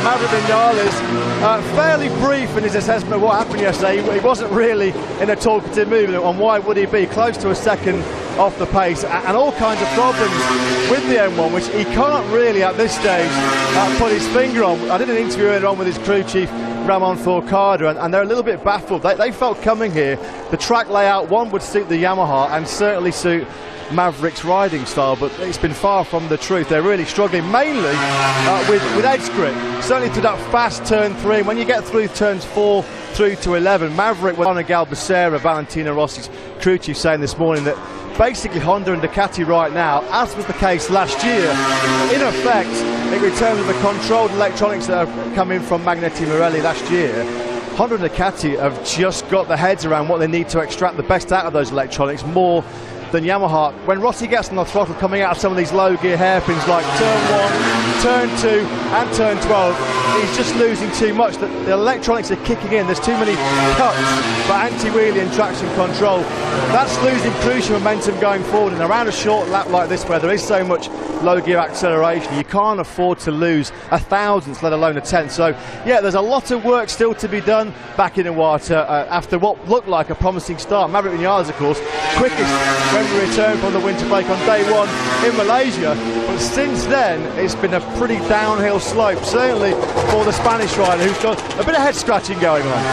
Maverick Vinales, fairly brief in his assessment of what happened yesterday. He wasn't really in a talkative mood, and why would he be? Close to a second off the pace, and all kinds of problems with the M1, which he can't really at this stage put his finger on. I did an interview earlier on with his crew chief Ramon Forcada, and they're a little bit baffled. They felt coming here, the track layout, one would suit the Yamaha and certainly suit Maverick's riding style, but it's been far from the truth. They're really struggling, mainly with edge grip, certainly to that fast turn 3. When you get through turns 4 through to 11, Maverick with Galbacera, Valentino Rossi's crew chief, saying this morning that basically Honda and Ducati right now, as was the case last year, in effect, in terms of the controlled electronics that have come in from Magneti Marelli last year, Honda and Ducati have just got their heads around what they need to extract the best out of those electronics, more than Yamaha. When Rossi gets on the throttle coming out of some of these low gear hairpins like turn 1, turn 2 and turn 12, he's just losing too much. The electronics are kicking in, there's too many cuts for anti-wheelie and traction control. That's losing crucial momentum going forward, and around a short lap like this where there is so much low gear acceleration, you can't afford to lose a thousandth, let alone a tenth. So yeah, there's a lot of work still to be done back in Iwata after what looked like a promising start. Maverick Vinales, of course, quickest when we returned from the winter break on day 1 in Malaysia, but since then it's been a pretty downhill slope, certainly for the Spanish rider, who's got a bit of head scratching going on.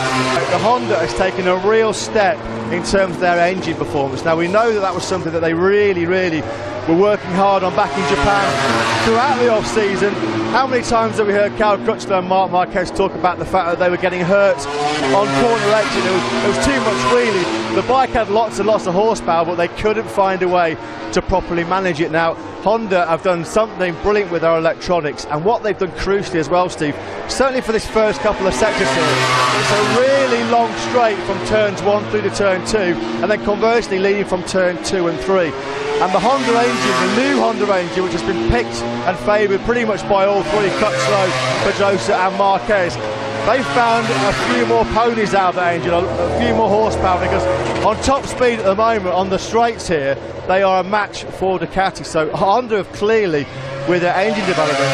The Honda has taken a real step in terms of their engine performance. Now we know that was something that they really were working hard on back in Japan throughout the off-season. How many times have we heard Cal Crutchlow and Marc Marquez talk about the fact that they were getting hurt on corner exit? It was too much wheelie. The bike had lots and lots of horsepower, but they couldn't find a way to properly manage it. Now Honda have done something brilliant with their electronics, and what they've done crucially as well, Steve, certainly for this first couple of sectors here, it's a really long straight from turns 1 through to turn 2, and then conversely leading from turn 2 and 3. And the Honda engine, the new Honda engine, which has been picked and favoured pretty much by all three, Crutchlow, Pedrosa and Marquez, they found a few more ponies out of that engine, a few more horsepower, because on top speed at the moment on the straights here, they are a match for Ducati. So Honda have clearly, with their engine development,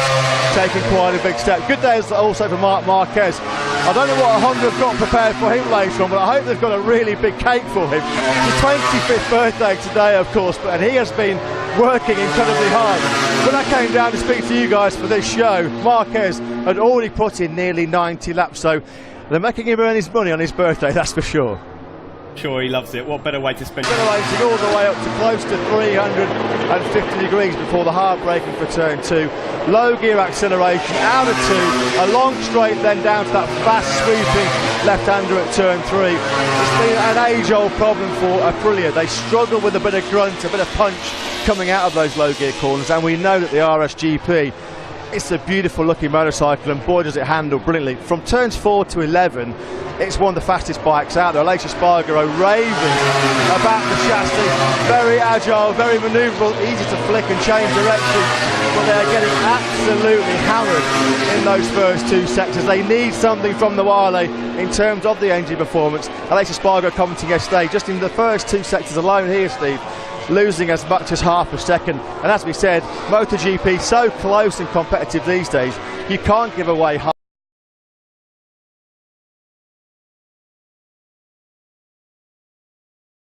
taken quite a big step. Good days also for Marc Marquez. I don't know what Honda have got prepared for him later on, but I hope they've got a really big cake for him. It's his 25th birthday today, of course, and he has been working incredibly hard. When I came down to speak to you guys for this show, Marquez had already put in nearly 90 laps, so they're making him earn his money on his birthday, that's for sure. Sure, he loves it. What better way to spend it? Accelerating all the way up to close to 350 degrees before the hard braking for turn 2. Low gear acceleration out of 2, a long straight then down to that fast sweeping left-hander at turn 3. It's been an age-old problem for Aprilia. They struggle with a bit of grunt, a bit of punch coming out of those low gear corners, and we know that the RSGP, it's a beautiful looking motorcycle, and boy does it handle brilliantly. From turns 4 to 11, it's one of the fastest bikes out there. Aleix Espargaro raving about the chassis. Very agile, very manoeuvrable, easy to flick and change direction, but they're getting absolutely hammered in those first 2 sectors. They need something from the Wale in terms of the engine performance. Aleix Espargaro commenting yesterday, just in the first 2 sectors alone here, Steve, losing as much as half a second. And as we said, MotoGP so close and competitive these days, you can't give away half